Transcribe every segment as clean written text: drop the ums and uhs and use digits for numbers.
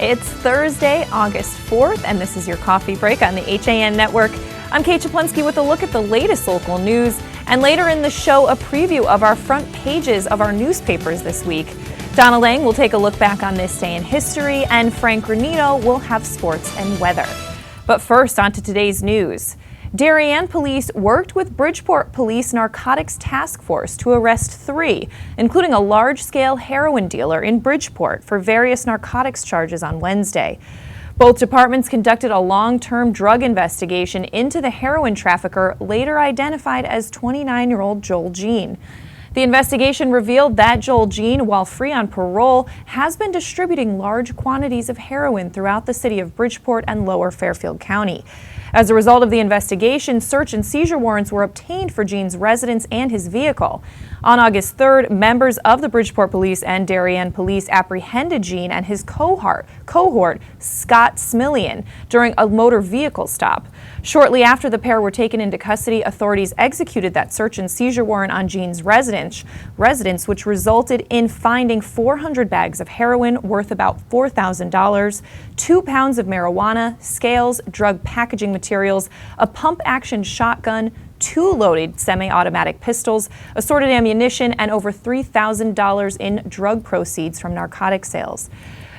It's Thursday, August 4th, and this is your coffee break on the HAN Network. I'm Kate Czaplinski with a look at the latest local news, and later in the show, a preview of our front pages of our newspapers this week. Donna Lang will take a look back on this day in history, and Frank Granito will have sports and weather. But first, on to today's news. Darien police worked with Bridgeport Police Narcotics Task Force to arrest 3, including a large-scale heroin dealer in Bridgeport, for various narcotics charges on Wednesday. Both departments conducted a long-term drug investigation into the heroin trafficker later identified as 29-year-old Joel Jean. The investigation revealed that Joel Jean, while free on parole, has been distributing large quantities of heroin throughout the city of Bridgeport and Lower Fairfield County. As a result of the investigation, search and seizure warrants were obtained for Jean's residence and his vehicle. On August 3rd, members of the Bridgeport Police and Darien Police apprehended Jean and his cohort, Scott Smillian, during a motor vehicle stop. Shortly after the pair were taken into custody, authorities executed that search and seizure warrant on Jean's residence, which resulted in finding 400 bags of heroin worth about $4,000, 2 pounds of marijuana, scales, drug packaging materials, a pump-action shotgun, 2 loaded semi-automatic pistols, assorted ammunition, and over $3,000 in drug proceeds from narcotic sales.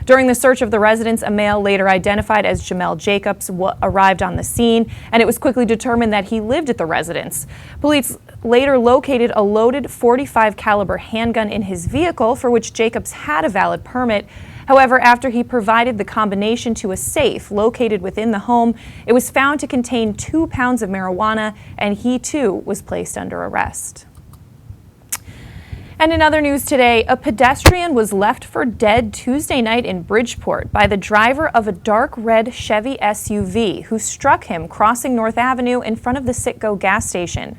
During the search of the residence, a male later identified as Jamel Jacobs arrived on the scene, and it was quickly determined that he lived at the residence. Police later located a loaded .45 caliber handgun in his vehicle, for which Jacobs had a valid permit. However, after he provided the combination to a safe located within the home, it was found to contain 2 pounds of marijuana, and he too was placed under arrest. And in other news today, a pedestrian was left for dead Tuesday night in Bridgeport by the driver of a dark red Chevy SUV who struck him crossing North Avenue in front of the Citgo gas station.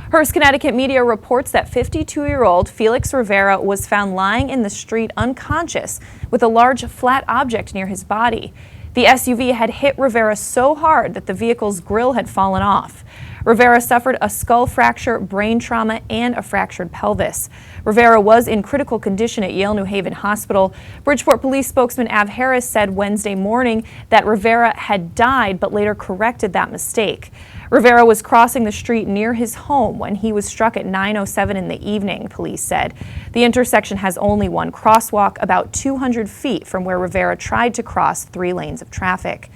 Hearst, Connecticut media reports that 52-year-old Felix Rivera was found lying in the street unconscious with a large flat object near his body. The SUV had hit Rivera so hard that the vehicle's grille had fallen off. Rivera suffered a skull fracture, brain trauma, and a fractured pelvis. Rivera was in critical condition at Yale New Haven Hospital. Bridgeport Police spokesman Av Harris said Wednesday morning that Rivera had died, but later corrected that mistake. Rivera was crossing the street near his home when he was struck at 9:07 in the evening, police said. The intersection has only one crosswalk, about 200 feet from where Rivera tried to cross 3 lanes of traffic.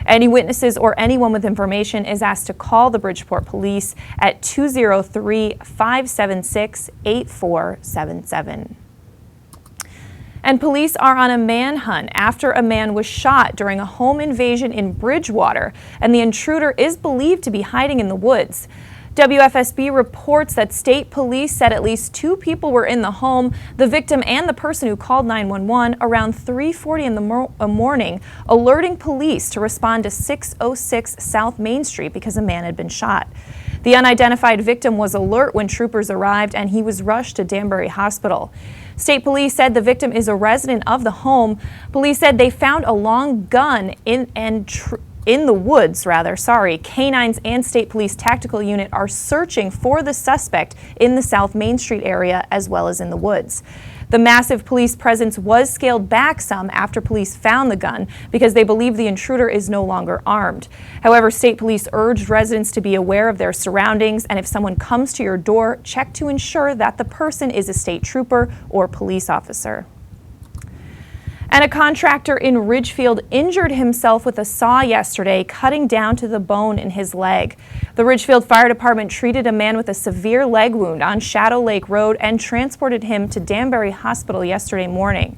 Any witnesses or anyone with information is asked to call the Bridgeport Police at 203-576-8477. And police are on a manhunt after a man was shot during a home invasion in Bridgewater, and the intruder is believed to be hiding in the woods. WFSB reports that state police said at least 2 people were in the home, the victim and the person who called 911 around 3:40 in the morning, alerting police to respond to 606 South Main Street because a man had been shot. The unidentified victim was alert when troopers arrived, and he was rushed to Danbury Hospital. State police said the victim is a resident of the home. Police said they found a long gun in the woods. Canines and State Police Tactical Unit are searching for the suspect in the South Main Street area as well as in the woods. The massive police presence was scaled back some after police found the gun because they believe the intruder is no longer armed. However, state police urged residents to be aware of their surroundings, and if someone comes to your door, check to ensure that the person is a state trooper or police officer. And a contractor in Ridgefield injured himself with a saw yesterday, cutting down to the bone in his leg. The Ridgefield Fire Department treated a man with a severe leg wound on Shadow Lake Road and transported him to Danbury Hospital yesterday morning.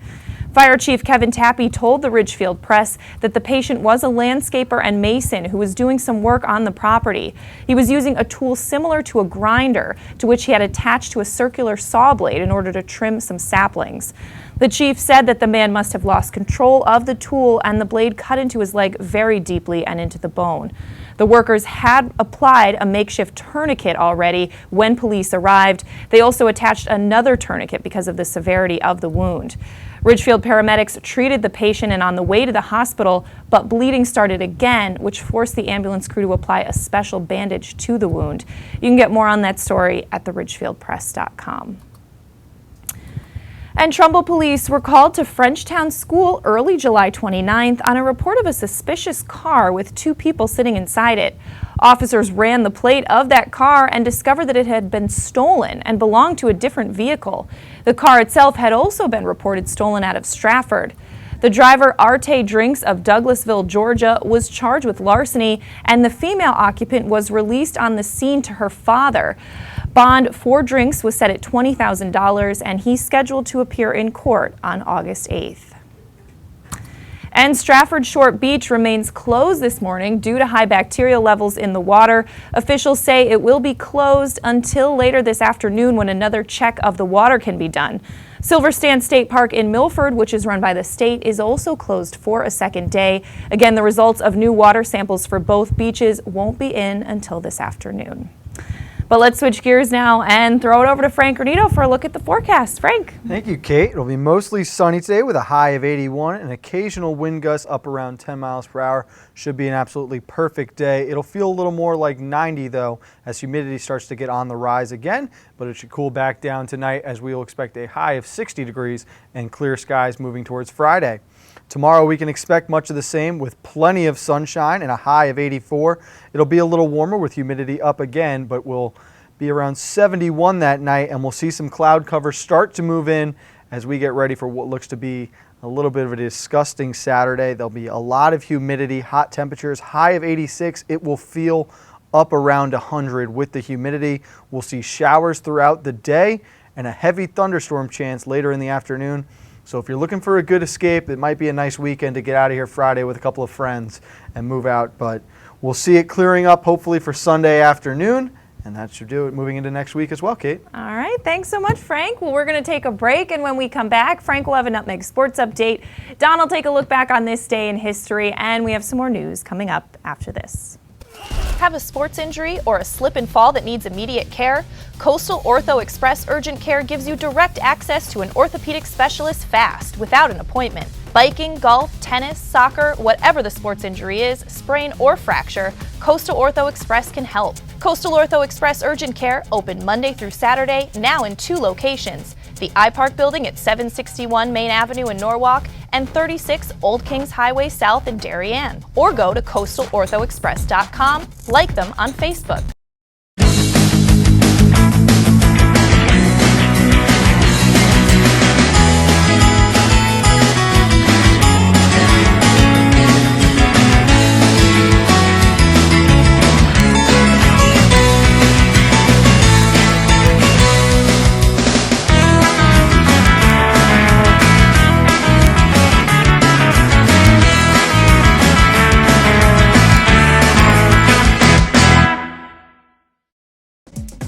Fire Chief Kevin Tappy told the Ridgefield Press that the patient was a landscaper and mason who was doing some work on the property. He was using a tool similar to a grinder, to which he had attached to a circular saw blade in order to trim some saplings. The chief said that the man must have lost control of the tool, and the blade cut into his leg very deeply and into the bone. The workers had applied a makeshift tourniquet already when police arrived. They also attached another tourniquet because of the severity of the wound. Ridgefield paramedics treated the patient and on the way to the hospital, but bleeding started again, which forced the ambulance crew to apply a special bandage to the wound. You can get more on that story at theridgefieldpress.com. And Trumbull police were called to Frenchtown School early July 29th on a report of a suspicious car with 2 people sitting inside it. Officers ran the plate of that car and discovered that it had been stolen and belonged to a different vehicle. The car itself had also been reported stolen out of Stratford. The driver, Arte Drinks of Douglasville, Georgia, was charged with larceny, and the female occupant was released on the scene to her father. Bond for Drinks was set at $20,000, and he's scheduled to appear in court on August 8th. And Stratford Short Beach remains closed this morning due to high bacterial levels in the water. Officials say it will be closed until later this afternoon when another check of the water can be done. Silverstand State Park in Milford, which is run by the state, is also closed for a second day. Again, the results of new water samples for both beaches won't be in until this afternoon. But let's switch gears now and throw it over to Frank Granito for a look at the forecast. Frank. Thank you, Kate. It'll be mostly sunny today with a high of 81. An occasional wind gust up around 10 miles per hour. Should be an absolutely perfect day. It'll feel a little more like 90 though as humidity starts to get on the rise again, but it should cool back down tonight as we will expect a high of 60 degrees and clear skies moving towards Friday. Tomorrow we can expect much of the same with plenty of sunshine and a high of 84. It'll be a little warmer with humidity up again, but we'll be around 71 that night, and we'll see some cloud cover start to move in as we get ready for what looks to be a little bit of a disgusting Saturday. There'll be a lot of humidity, hot temperatures, high of 86. It will feel up around 100 with the humidity. We'll see showers throughout the day and a heavy thunderstorm chance later in the afternoon. So if you're looking for a good escape, it might be a nice weekend to get out of here Friday with a couple of friends and move out. But we'll see it clearing up hopefully for Sunday afternoon. And that should do it moving into next week as well, Kate. All right. Thanks so much, Frank. Well, we're going to take a break. And when we come back, Frank will have a Nutmeg Sports Update. Don will take a look back on this day in history. And we have some more news coming up after this. Have a sports injury or a slip and fall that needs immediate care? Coastal Ortho Express Urgent Care gives you direct access to an orthopedic specialist fast, without an appointment. Biking, golf, tennis, soccer, whatever the sports injury is, sprain or fracture, Coastal Ortho Express can help. Coastal Ortho Express Urgent Care, open Monday through Saturday, now in 2 locations. The iPark building at 761 Main Avenue in Norwalk and 36 Old Kings Highway South in Darien. Or go to coastalorthoexpress.com, like them on Facebook.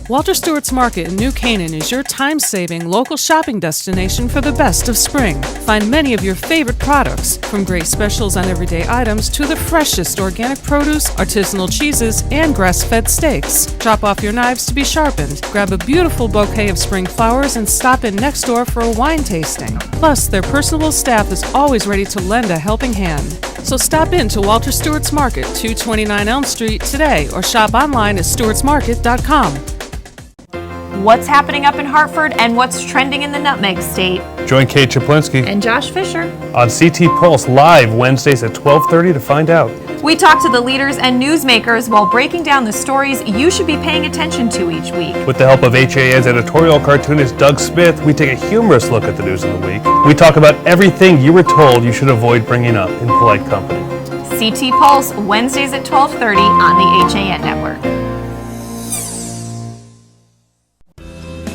Walter Stewart's Market in New Canaan is your time-saving local shopping destination for the best of spring. Find many of your favorite products, from great specials on everyday items to the freshest organic produce, artisanal cheeses, and grass-fed steaks. Drop off your knives to be sharpened, grab a beautiful bouquet of spring flowers, and stop in next door for a wine tasting. Plus, their personable staff is always ready to lend a helping hand. So stop in to Walter Stewart's Market, 229 Elm Street today, or shop online at stewartsmarket.com. What's happening up in Hartford and what's trending in the Nutmeg State? Join Kate Czaplinski And Josh Fisher on CT Pulse live Wednesdays at 12:30 to find out. We talk to the leaders and newsmakers while breaking down the stories you should be paying attention to each week. With the help of HAN's editorial cartoonist Doug Smith, we take a humorous look at the news of the week. We talk about everything you were told you should avoid bringing up in polite company. CT Pulse, Wednesdays at 12:30 on the HAN Network.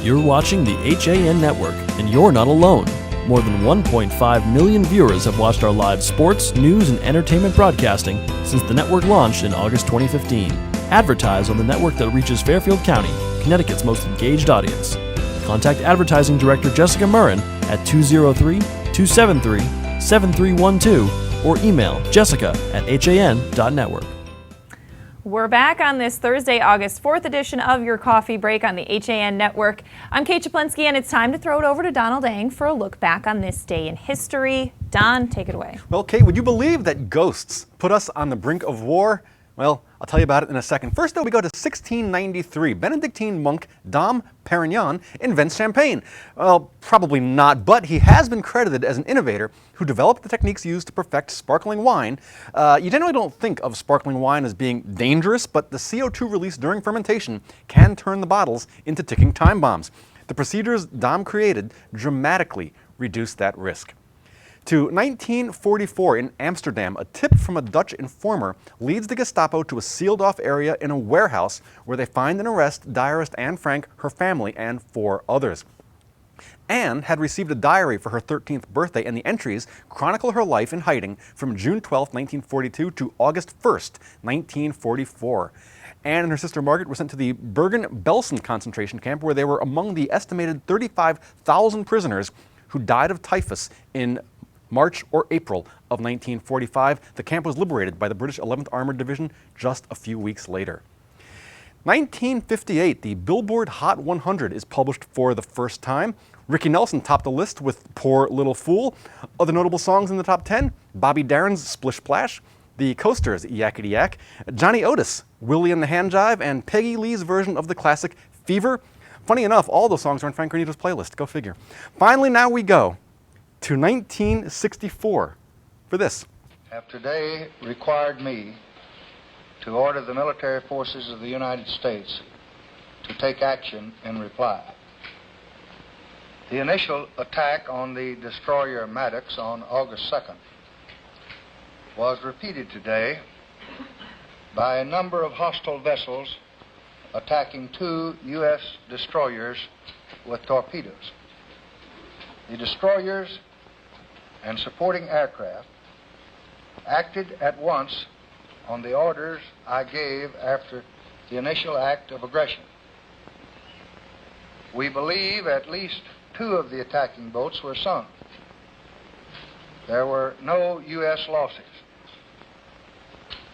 You're watching the HAN Network, and you're not alone. More than 1.5 million viewers have watched our live sports, news, and entertainment broadcasting since the network launched in August 2015. Advertise on the network that reaches Fairfield County, Connecticut's most engaged audience. Contact Advertising Director Jessica Murrin at 203-273-7312 or email jessica@han.network. We're back on this Thursday, August 4th edition of your Coffee Break on the HAN Network. I'm Kate Czaplinski, and it's time to throw it over to Donald Eng for a look back on this day in history. Don, take it away. Well, Kate, would you believe that ghosts put us on the brink of war? Well, I'll tell you about it in a second. First, though, we go to 1693. Benedictine monk Dom Perignon invents champagne. Well, probably not, but he has been credited as an innovator who developed the techniques used to perfect sparkling wine. You generally don't think of sparkling wine as being dangerous, but the CO2 released during fermentation can turn the bottles into ticking time bombs. The procedures Dom created dramatically reduced that risk. To 1944 in Amsterdam, a tip from a Dutch informer leads the Gestapo to a sealed-off area in a warehouse where they find and arrest diarist Anne Frank, her family, and 4 others. Anne had received a diary for her 13th birthday, and the entries chronicle her life in hiding from June 12, 1942 to August 1st, 1944. Anne and her sister Margaret were sent to the Bergen-Belsen concentration camp, where they were among the estimated 35,000 prisoners who died of typhus in March or April of 1945. The camp was liberated by the British 11th Armored Division just a few weeks later. 1958, the Billboard Hot 100 is published for the first time. Ricky Nelson topped the list with Poor Little Fool. Other notable songs in the top 10, Bobby Darin's Splish Splash, the Coasters' Yakety Yak, Johnny Otis, Willie and the Hand Jive, and Peggy Lee's version of the classic Fever. Funny enough, all those songs are on Frank Granito's playlist. Go figure. Finally, now we go to 1964 for this. Have today required me to order the military forces of the United States to take action in reply. The initial attack on the destroyer Maddox on August 2nd was repeated today by a number of hostile vessels attacking 2 U.S. destroyers with torpedoes. The destroyers and supporting aircraft acted at once on the orders I gave after the initial act of aggression. We believe at least 2 of the attacking boats were sunk. There were no U.S. losses.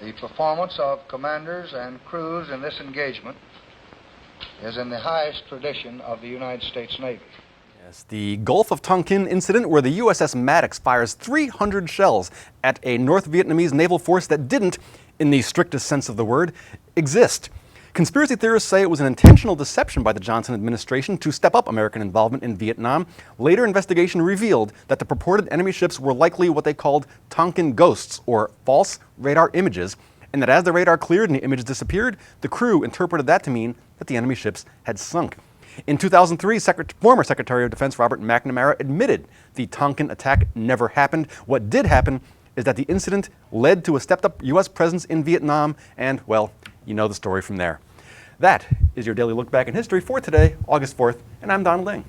The performance of commanders and crews in this engagement is in the highest tradition of the United States Navy. Yes, the Gulf of Tonkin incident, where the USS Maddox fires 300 shells at a North Vietnamese naval force that didn't, in the strictest sense of the word, exist. Conspiracy theorists say it was an intentional deception by the Johnson administration to step up American involvement in Vietnam. Later investigation revealed that the purported enemy ships were likely what they called Tonkin ghosts, or false radar images, and that as the radar cleared and the images disappeared, the crew interpreted that to mean that the enemy ships had sunk. In 2003, former Secretary of Defense Robert McNamara admitted the Tonkin attack never happened. What did happen is that the incident led to a stepped-up U.S. presence in Vietnam, and, well, you know the story from there. That is your daily look back in history for today, August 4th, and I'm Don Ling.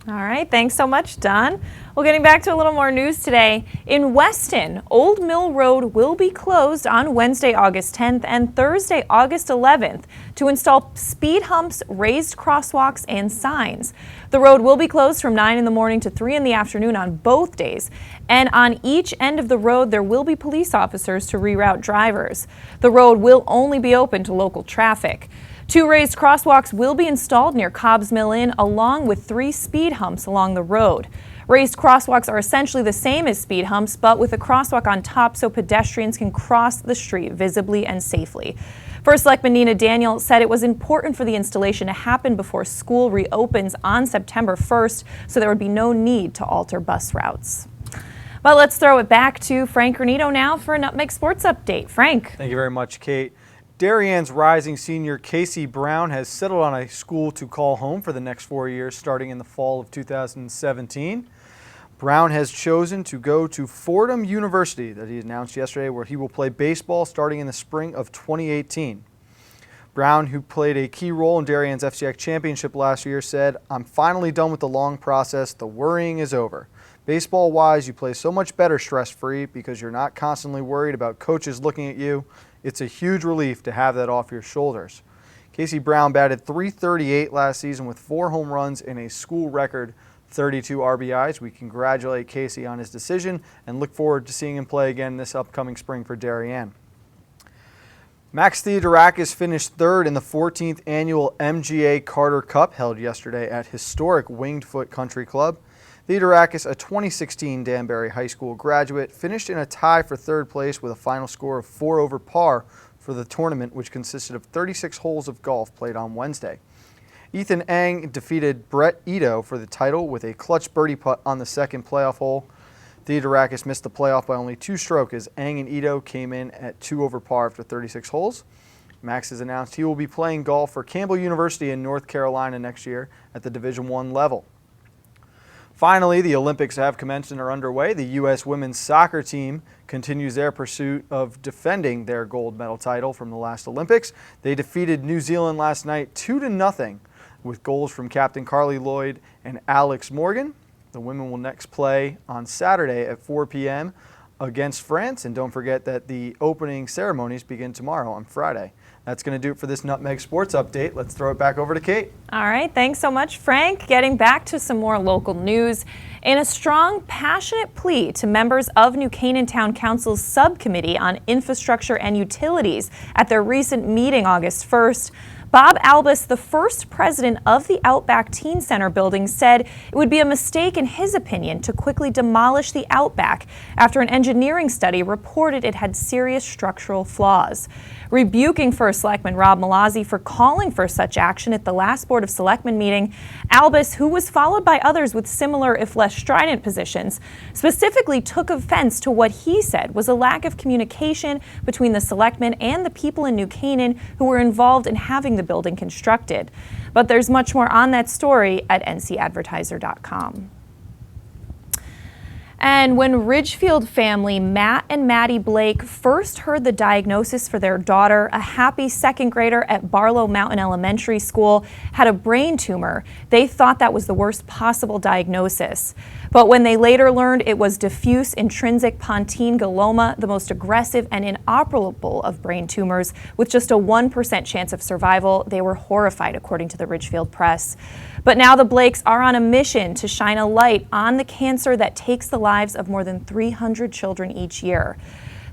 All right, thanks so much, Don. Well, getting back to a little more news today. In Weston, Old Mill Road will be closed on Wednesday, August 10th and Thursday, August 11th to install speed humps, raised crosswalks, and signs. The road will be closed from 9 in the morning to 3 in the afternoon on both days. And on each end of the road, there will be police officers to reroute drivers. The road will only be open to local traffic. 2 raised crosswalks will be installed near Cobb's Mill Inn, along with 3 speed humps along the road. Raised crosswalks are essentially the same as speed humps, but with a crosswalk on top so pedestrians can cross the street visibly and safely. First Selectman Nina Daniel said it was important for the installation to happen before school reopens on September 1st, so there would be no need to alter bus routes. But let's throw it back to Frank Granito now for a Nutmeg Sports Update. Frank. Thank you very much, Kate. Darienne's rising senior Casey Brown has settled on a school to call home for the next 4 years, starting in the fall of 2017. Brown has chosen to go to Fordham University, that he announced yesterday, where he will play baseball starting in the spring of 2018. Brown, who played a key role in Darienne's FCX championship last year, said, "I'm finally done with the long process. The worrying is over. Baseball-wise, you play so much better stress-free because you're not constantly worried about coaches looking at you. It's a huge relief to have that off your shoulders." Casey Brown batted .338 last season with 4 home runs and a school record 32 RBIs. We congratulate Casey on his decision and look forward to seeing him play again this upcoming spring for Darien. Max Theodorakis finished 3rd in the 14th annual MGA Carter Cup held yesterday at historic Winged Foot Country Club. Theodorakis, a 2016 Danbury High School graduate, finished in a tie for 3rd place with a final score of 4 over par for the tournament, which consisted of 36 holes of golf played on Wednesday. Ethan Eng defeated Brett Ito for the title with a clutch birdie putt on the second playoff hole. Theodorakis missed the playoff by only 2 strokes as Eng and Ito came in at 2 over par after 36 holes. Max has announced he will be playing golf for Campbell University in North Carolina next year at the Division I level. Finally, the Olympics have commenced and are underway. The U.S. women's soccer team continues their pursuit of defending their gold medal title from the last Olympics. They defeated New Zealand last night 2-0 with goals from captain Carly Lloyd and Alex Morgan. The women will next play on Saturday at 4 p.m. against France. And don't forget that the opening ceremonies begin tomorrow on Friday. That's going to do it for this Nutmeg Sports Update. Let's throw it back over to Kate. All right, thanks so much, Frank. Getting back to some more local news. In a strong, passionate plea to members of New Canaan Town Council's Subcommittee on Infrastructure and Utilities at their recent meeting August 1st, Bob Albus, the first president of the Outback Teen Center building, said it would be a mistake, in his opinion, to quickly demolish the Outback after an engineering study reported it had serious structural flaws. Rebuking First Selectman Rob Malazzi for calling for such action at the last Board of Selectmen meeting, Albus, who was followed by others with similar if less strident positions, specifically took offense to what he said was a lack of communication between the selectmen and the people in New Canaan who were involved in having the building constructed. But there's much more on that story at ncadvertiser.com. And when Ridgefield family Matt and Maddie Blake first heard the diagnosis for their daughter, a happy second grader at Barlow Mountain Elementary School, had a brain tumor, they thought that was the worst possible diagnosis. But when they later learned it was diffuse intrinsic pontine glioma, the most aggressive and inoperable of brain tumors, with just a 1% chance of survival, they were horrified, according to the Ridgefield Press. But now the Blakes are on a mission to shine a light on the cancer that takes the lives of more than 300 children each year.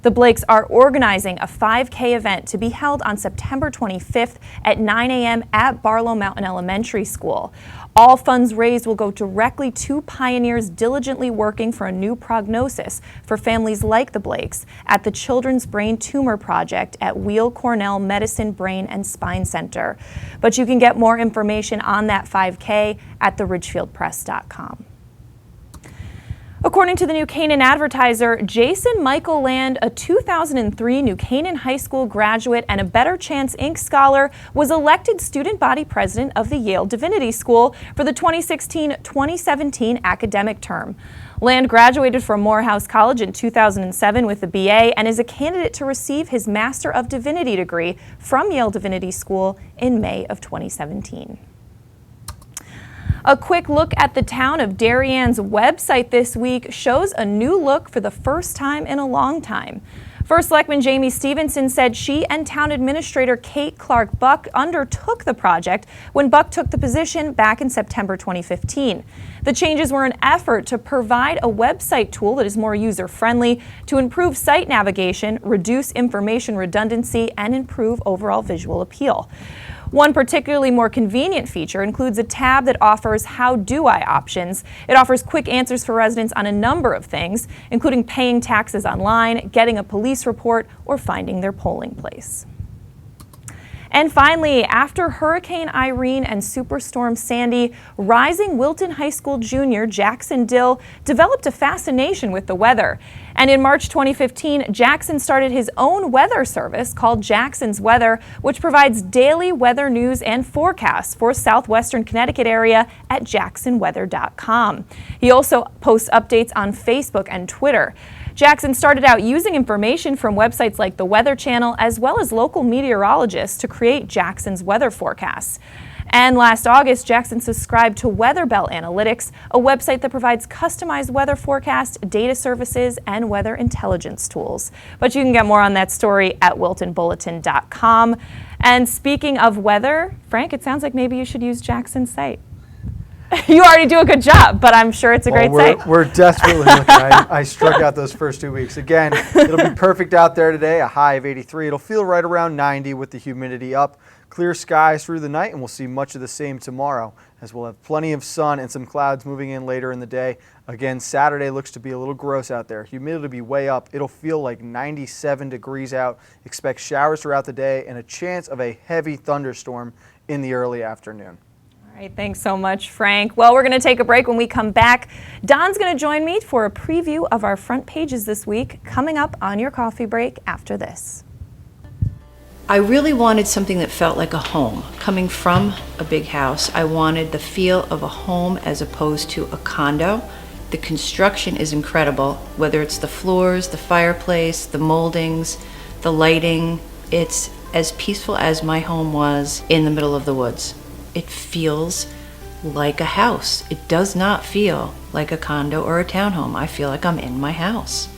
The Blakes are organizing a 5K event to be held on September 25th at 9 a.m. at Barlow Mountain Elementary School. All funds raised will go directly to pioneers diligently working for a new prognosis for families like the Blakes at the Children's Brain Tumor Project at Weill Cornell Medicine Brain and Spine Center. But you can get more information on that 5K at theridgefieldpress.com. According to the New Canaan Advertiser, Jason Michael Land, a 2003 New Canaan High School graduate and a Better Chance Inc. scholar, was elected student body president of the Yale Divinity School for the 2016-2017 academic term. Land graduated from Morehouse College in 2007 with a BA and is a candidate to receive his Master of Divinity degree from Yale Divinity School in May of 2017. A quick look at the town of Darien's website this week shows a new look for the first time in a long time. First Selectman Jamie Stevenson said she and Town Administrator Kate Clark Buck undertook the project when Buck took the position back in September 2015. The changes were an effort to provide a website tool that is more user-friendly, to improve site navigation, reduce information redundancy, and improve overall visual appeal. One particularly more convenient feature includes a tab that offers How Do I options. It offers quick answers for residents on a number of things, including paying taxes online, getting a police report, or finding their polling place. And finally, after Hurricane Irene and Superstorm Sandy, rising Wilton High School junior Jackson Dill developed a fascination with the weather. And in March 2015, Jackson started his own weather service called Jackson's Weather, which provides daily weather news and forecasts for southwestern Connecticut area at jacksonweather.com. He also posts updates on Facebook and Twitter. Jackson started out using information from websites like the Weather Channel as well as local meteorologists to create Jackson's weather forecasts. And last August, Jackson subscribed to Weather Bell Analytics, a website that provides customized weather forecast, data services, and weather intelligence tools. But you can get more on that story at wiltonbulletin.com. And speaking of weather, Frank, it sounds like maybe you should use Jackson's site. You already do a good job, but I'm sure it's a great site. We're desperately looking. I struck out those first 2 weeks. Again, it'll be perfect out there today, a high of 83. It'll feel right around 90 with the humidity up. Clear skies through the night, and we'll see much of the same tomorrow, as we'll have plenty of sun and some clouds moving in later in the day. Again, Saturday looks to be a little gross out there. Humidity will be way up. It'll feel like 97 degrees out. Expect showers throughout the day and a chance of a heavy thunderstorm in the early afternoon. All right, thanks so much, Frank. Well, we're going to take a break. When we come back, Don's going to join me for a preview of our front pages this week, coming up on your coffee break after this. I really wanted something that felt like a home. Coming from a big house, I wanted the feel of a home as opposed to a condo. The construction is incredible, whether it's the floors, the fireplace, the moldings, the lighting. It's as peaceful as my home was in the middle of the woods. It feels like a house. It does not feel like a condo or a townhome. I feel like I'm in my house.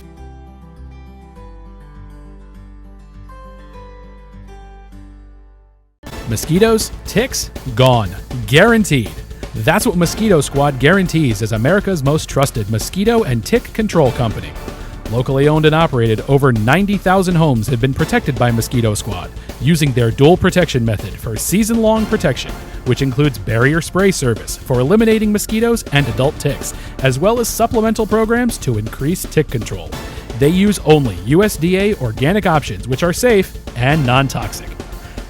Mosquitoes, ticks, gone. Guaranteed. That's what Mosquito Squad guarantees as America's most trusted mosquito and tick control company. Locally owned and operated, over 90,000 homes have been protected by Mosquito Squad using their dual protection method for season-long protection, which includes barrier spray service for eliminating mosquitoes and adult ticks, as well as supplemental programs to increase tick control. They use only USDA organic options, which are safe and non-toxic.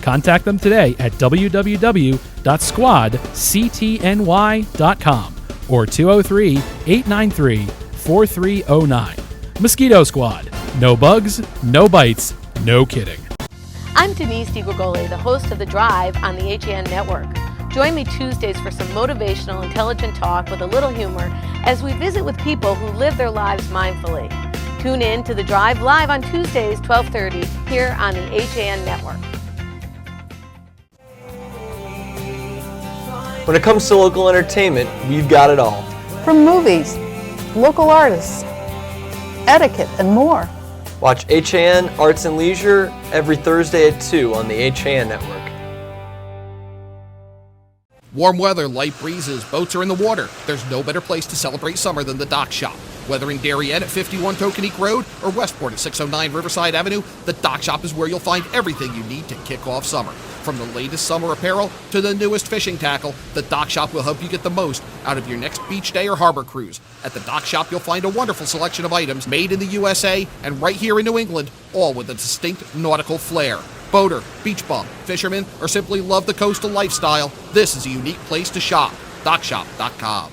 Contact them today at www.squadctny.com or 203-893-4309. Mosquito Squad. No bugs, no bites, no kidding. I'm Denise DiGregoli, the host of The Drive on the HAN Network. Join me Tuesdays for some motivational, intelligent talk with a little humor as we visit with people who live their lives mindfully. Tune in to The Drive live on Tuesdays, 12:30, here on the HAN Network. When it comes to local entertainment, we've got it all. From movies, local artists, etiquette, and more. Watch HAN Arts and Leisure every Thursday at 2 on the HAN Network. Warm weather, light breezes, boats are in the water. There's no better place to celebrate summer than the Dock Shop. Whether in Darien at 51 Tokenique Road or Westport at 609 Riverside Avenue, the Dock Shop is where you'll find everything you need to kick off summer. From the latest summer apparel to the newest fishing tackle, the Dock Shop will help you get the most out of your next beach day or harbor cruise. At the Dock Shop, you'll find a wonderful selection of items made in the USA and right here in New England, all with a distinct nautical flair. Boater, beach bum, fisherman, or simply love the coastal lifestyle, this is a unique place to shop. DockShop.com.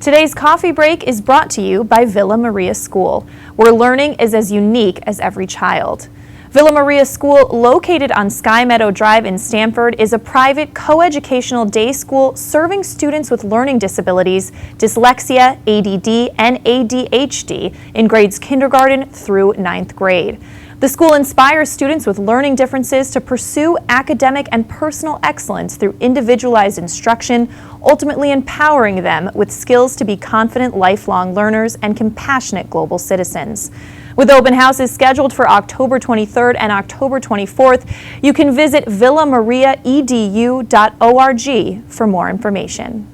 Today's coffee break is brought to you by Villa Maria School, where learning is as unique as every child. Villa Maria School, located on Sky Meadow Drive in Stamford, is a private coeducational day school serving students with learning disabilities, dyslexia, ADD, and ADHD in grades kindergarten through 9th grade. The school inspires students with learning differences to pursue academic and personal excellence through individualized instruction, ultimately empowering them with skills to be confident lifelong learners and compassionate global citizens. With open houses scheduled for October 23rd and October 24th, you can visit villamariaedu.org for more information.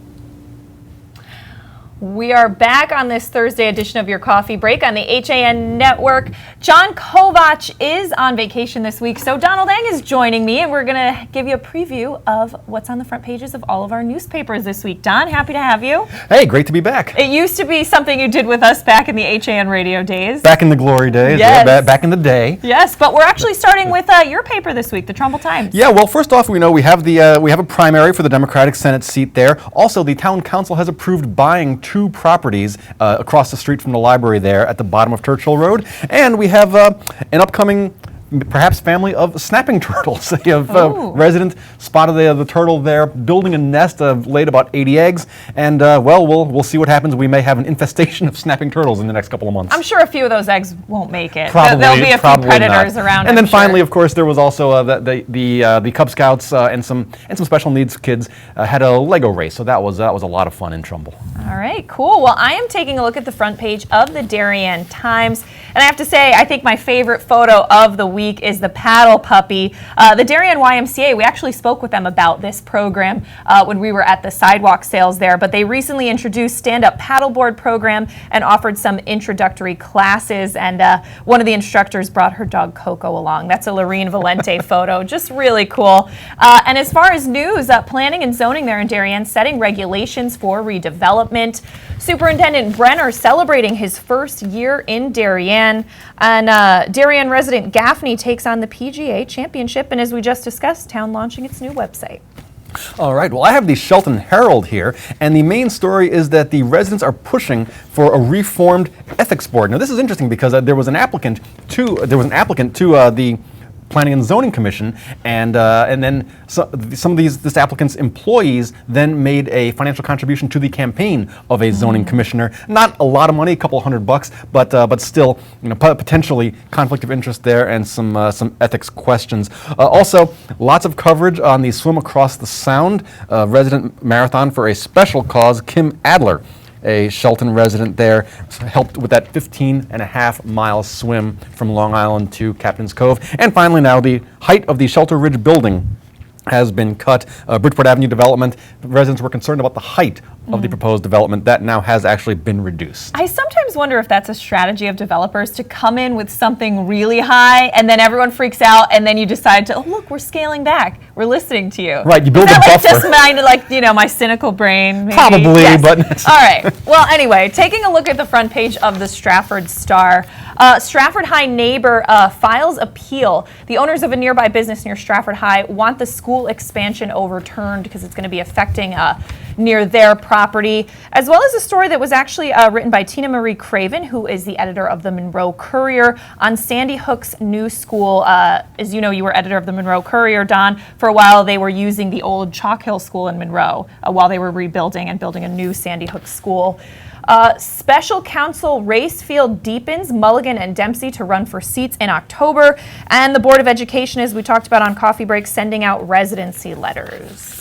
We are back on this Thursday edition of Your Coffee Break on the HAN Network. John Kovach is on vacation this week, so Donald Eng is joining me, and we're going to give you a preview of what's on the front pages of all of our newspapers this week. Don, happy to have you. Hey, great to be back. It used to be something you did with us back in the HAN radio days. Back in the glory days, yes. Yeah, back in the day. Yes, but we're actually starting with your paper this week, the Trumbull Times. Yeah, well, first off, we know we have a primary for the Democratic Senate seat there. Also, the town council has approved buying 2 properties across the street from the library there at the bottom of Churchill Road. And we have an upcoming, perhaps, family of snapping turtles. They have resident spotted the turtle there building a nest, laid about 80 eggs. And, well, we'll see what happens. We may have an infestation of snapping turtles in the next couple of months. I'm sure a few of those eggs won't make it. Probably, there'll be a few predators not. around. And then finally, of course, there was also the Cub Scouts and some special needs kids had a Lego race. So that was a lot of fun in Trumbull. All right, cool. Well, I am taking a look at the front page of the Darien Times. And I have to say, I think my favorite photo of the week week is the Paddle Puppy. The Darien YMCA, we actually spoke with them about this program when we were at the sidewalk sales there, but they recently introduced stand-up paddleboard program and offered some introductory classes, and one of the instructors brought her dog Coco along. That's a Lorene Valente photo, just really cool. And as far as news, planning and zoning there in Darien setting regulations for redevelopment. Superintendent Brenner celebrating his first year in Darien, and Darien resident Gaffney takes on the PGA Championship, and as we just discussed, town launching its new website. All right, well, I have the Shelton Herald here, and the main story is that the residents are pushing for a reformed ethics board. Now, this is interesting because there was an applicant to the Planning and Zoning Commission, and then some of this applicant's employees then made a financial contribution to the campaign of a zoning commissioner. Not a lot of money, a couple $100, but still, potentially conflict of interest there and some ethics questions. Also, lots of coverage on the Swim Across the Sound resident marathon for a special cause. Kim Adler, a Shelton resident there, helped with that 15.5-mile swim from Long Island to Captain's Cove. And finally now, the height of the Shelter Ridge building has been cut. Bridgeport Avenue development, residents were concerned about the height of the proposed development. That now has actually been reduced. I sometimes wonder if that's a strategy of developers to come in with something really high and then everyone freaks out and then you decide to, oh look, we're scaling back. We're listening to you. Right, you build a buffer. Just my cynical brain? Maybe? Probably, yes. But... All right. Well, anyway, taking a look at the front page of the Stratford Star. Stratford High neighbor files appeal. The owners of a nearby business near Stratford High want the school expansion overturned because it's going to be affecting near their property, as well as a story that was actually written by Tina Marie Craven, who is the editor of the Monroe Courier, on Sandy Hook's new school. As you know, you were editor of the Monroe Courier, Don. For a while, they were using the old Chalk Hill School in Monroe while they were rebuilding and building a new Sandy Hook school. Special counsel race field deepens. Mulligan and Dempsey to run for seats in October. And the Board of Education, as we talked about on Coffee Break, sending out residency letters.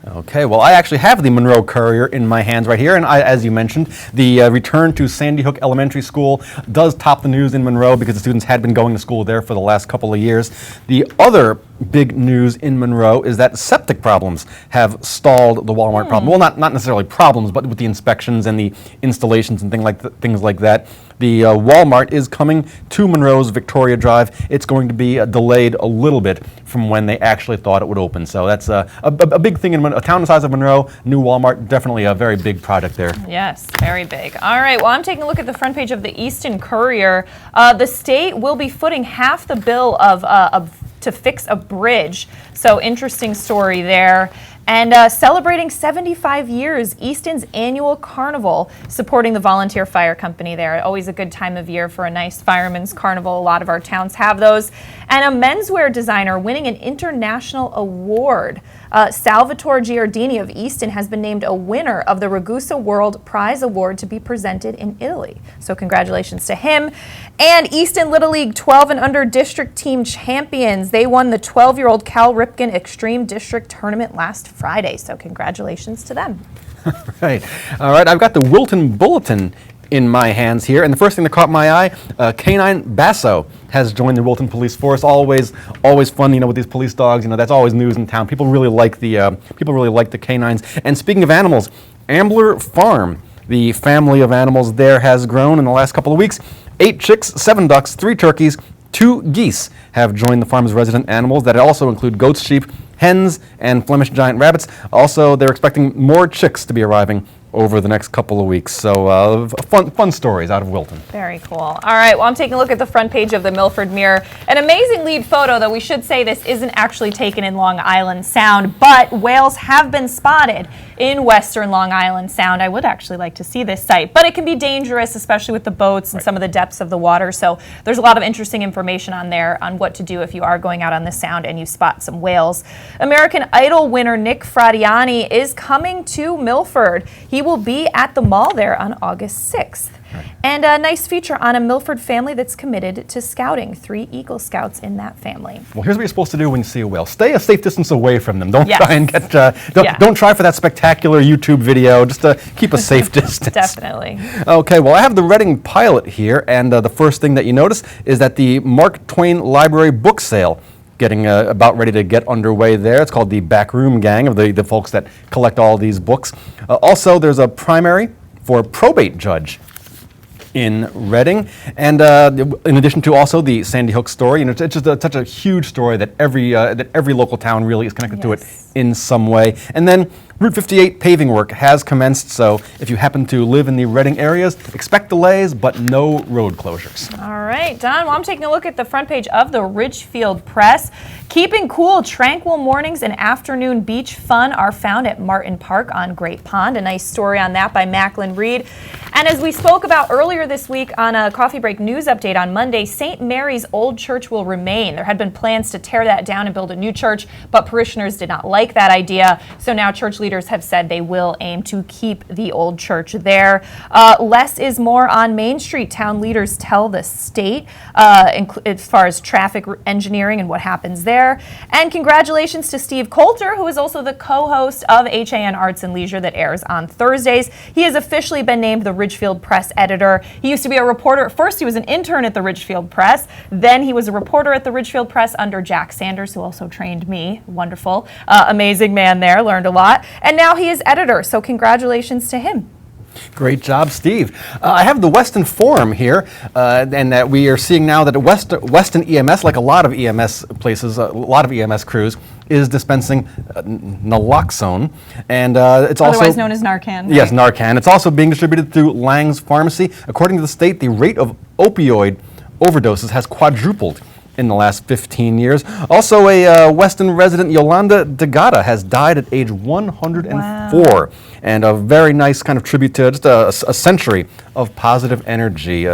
Okay, well, I actually have the Monroe Courier in my hands right here, and as you mentioned, the return to Sandy Hook Elementary School does top the news in Monroe because the students had been going to school there for the last couple of years. The other big news in Monroe is that septic problems have stalled the Walmart problem. Well, not necessarily problems, but with the inspections and the installations and things like that. The Walmart is coming to Monroe's Victoria Drive. It's going to be delayed a little bit from when they actually thought it would open. So that's a big thing in a town the size of Monroe. New Walmart, definitely a very big project there. Yes, very big. All right, well, I'm taking a look at the front page of the Easton Courier. The state will be footing half the bill to fix a bridge. So interesting story there. And celebrating 75 years, Easton's annual carnival, supporting the volunteer fire company there. Always a good time of year for a nice fireman's carnival. A lot of our towns have those. And a menswear designer winning an international award. Salvatore Giardini of Easton has been named a winner of the Ragusa World Prize Award to be presented in Italy. So congratulations to him. And Easton Little League 12 and under district team champions. They won the 12-year-old Cal Ripken Extreme District Tournament last Friday. So congratulations to them. Right. All right, I've got the Wilton Bulletin in my hands here, and the first thing that caught my eye, Canine Basso has joined the Wilton Police Force. Always fun, with these police dogs. That's always news in town. People really like the canines. And speaking of animals, Ambler Farm, the family of animals there, has grown in the last couple of weeks. 8 chicks, 7 ducks, 3 turkeys, 2 geese have joined the farm's resident animals that also include goats, sheep, hens, and Flemish giant rabbits. Also, they're expecting more chicks to be arriving over the next couple of weeks. So fun stories out of Wilton. Very cool. All right, well, I'm taking a look at the front page of the Milford Mirror. An amazing lead photo, though we should say this isn't actually taken in Long Island Sound, but whales have been spotted in western Long Island Sound. I would actually like to see this site, but it can be dangerous, especially with the boats and some of the depths of the water. So there's a lot of interesting information on there on what to do if you are going out on the Sound and you spot some whales. American Idol winner Nick Fradiani is coming to Milford. He will be at the mall there on August 6th. And a nice feature on a Milford family that's committed to scouting. 3 Eagle Scouts in that family. Well, here's what you're supposed to do when you see a whale. Stay a safe distance away from them. Don't Yes. try and get, don't try for that spectacular YouTube video. Just keep a safe distance. Definitely. Okay, well, I have the Reading Pilot here, and the first thing that you notice is that the Mark Twain Library book sale getting about ready to get underway there. It's called the Backroom Gang of the folks that collect all these books. Also, there's a primary for probate judge in Reading, and in addition to also the Sandy Hook story. It's just such a huge story that every local town really is connected to it in some way. And then Route 58 paving work has commenced, so if you happen to live in the Reading areas, expect delays, but no road closures. All right, Don, well, I'm taking a look at the front page of the Ridgefield Press. Keeping cool, tranquil mornings and afternoon beach fun are found at Martin Park on Great Pond. A nice story on that by Macklin Reed. And as we spoke about earlier this week on a Coffee Break News Update on Monday, St. Mary's old church will remain. There had been plans to tear that down and build a new church, but parishioners did not like that idea. So now church leaders have said they will aim to keep the old church there. Less is more on Main Street. Town leaders tell the state as far as traffic engineering and what happens there. And congratulations to Steve Coulter, who is also the co-host of HAN Arts and Leisure that airs on Thursdays. He has officially been named the Ridgefield Press editor. He used to be a reporter. At first, he was an intern at the Ridgefield Press. Then he was a reporter at the Ridgefield Press under Jack Sanders, who also trained me. Wonderful, amazing man there, learned a lot. And now he is editor, so congratulations to him. Great job, Steve. I have the Weston Forum here, and that we are seeing now that Weston EMS, like a lot of EMS places, a lot of EMS crews, is dispensing naloxone, and it's also otherwise known as Narcan. Right? Yes, Narcan. It's also being distributed through Lang's Pharmacy. According to the state, the rate of opioid overdoses has quadrupled in the last 15 years. Also, a Weston resident, Yolanda DeGata, has died at age 104. Wow. And a very nice kind of tribute to just a century of positive energy,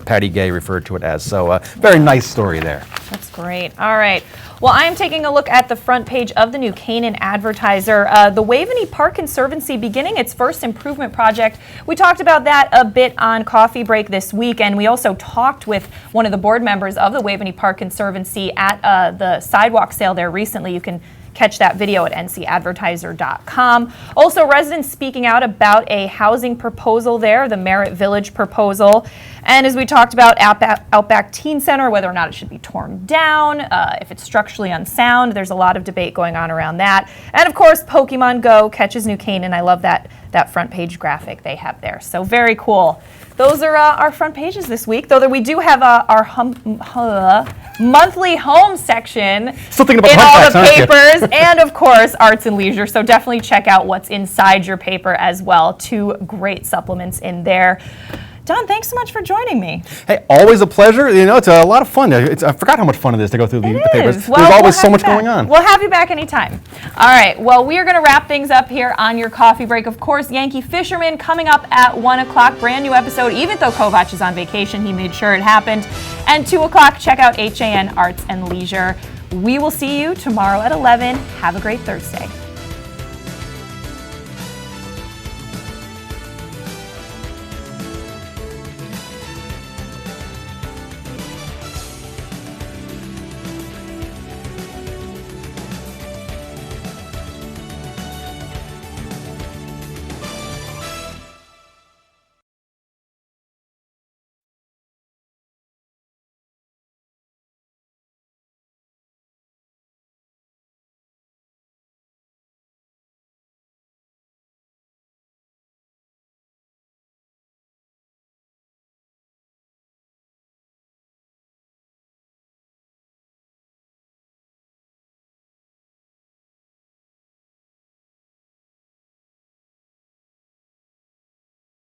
Patty Gay referred to it as. So, very nice story there. That's great. All right. Well, I'm taking a look at the front page of the New Canaan Advertiser. The Waveney Park Conservancy beginning its first improvement project. We talked about that a bit on Coffee Break this week, and we also talked with one of the board members of the Waveney Park Conservancy at the sidewalk sale there recently. You can catch that video at ncadvertiser.com. Also, residents speaking out about a housing proposal there, the Merritt Village proposal. And as we talked about Outback Teen Center, whether or not it should be torn down, if it's structurally unsound, there's a lot of debate going on around that. And of course, Pokemon Go catches New Canaan. I love that front page graphic they have there. So very cool. Those are our front pages this week, though we do have our monthly home section in all the papers, and of course, Arts and Leisure. So definitely check out what's inside your paper as well. 2 great supplements in there. Don, thanks so much for joining me. Hey, always a pleasure. You know, it's a lot of fun. I forgot how much fun it is to go through the papers. Well, there's always so much going on. We'll have you back anytime. All right. Well, we are going to wrap things up here on your coffee break. Of course, Yankee Fisherman coming up at 1 o'clock. Brand new episode. Even though Kovac is on vacation, he made sure it happened. And 2 o'clock, check out HAN Arts and Leisure. We will see you tomorrow at 11. Have a great Thursday.